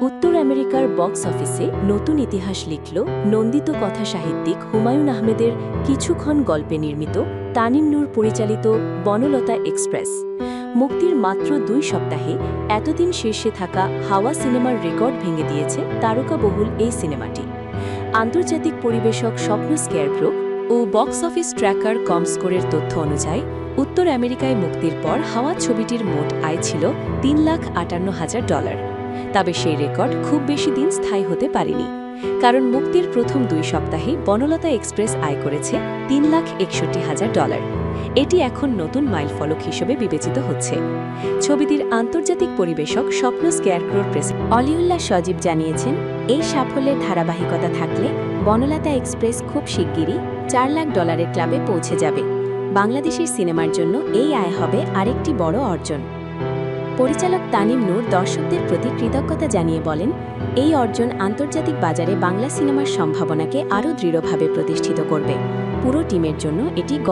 উত্তর আমেরিকার বক্স অফিসে নতুন ইতিহাস লিখল নন্দিত কথা সাহিত্যিক হুমায়ুন আহমেদের কিছুক্ষণ গল্পে নির্মিত তানিম নূর পরিচালিত বনলতা এক্সপ্রেস। মুক্তির মাত্র ২ সপ্তাহে এতদিন শীর্ষে থাকা হাওয়া সিনেমার রেকর্ড ভেঙে দিয়েছে তারকাবহুল এই সিনেমাটি। আন্তর্জাতিক পরিবেশক স্বপ্ন স্কেয়ারপ্রো ও বক্স অফিস ট্র্যাকার কমস্কোরের তথ্য অনুযায়ী উত্তর আমেরিকায় মুক্তির পর হাওয়া ছবিটির মোট আয় ছিল $৩,৫৮,০০০। তবে সেই রেকর্ড খুব বেশি দিন স্থায়ী হতে পারেনি, কারণ মুক্তির প্রথম ২ সপ্তাহে বনলতা এক্সপ্রেস আয় করেছে $৩,৬১,০০০। এটি এখন নতুন মাইলফলক হিসেবে বিবেচিত হচ্ছে। ছবিটির আন্তর্জাতিক পরিবেশক স্বপ্ন স্কেয়ারপ্রোর প্রেস অলিউল্লাহ সজীব জানিয়েছেন, এই সাফল্যের ধারাবাহিকতা থাকলে বনলতা এক্সপ্রেস খুব শিগগিরই $৪,০০,০০০ ক্লাবে পৌঁছে যাবে। বাংলাদেশের সিনেমার জন্য এই আয় হবে আরেকটি বড় অর্জন। পরিচালক তানিম নূর দর্শকদের প্রতি কৃতজ্ঞতা জানিয়ে বলেন, এই অর্জন আন্তর্জাতিক বাজারে বাংলা সিনেমার সম্ভাবনাকে আরও দৃঢ়ভাবে প্রতিষ্ঠিত করবে। পুরো টিমের জন্য এটি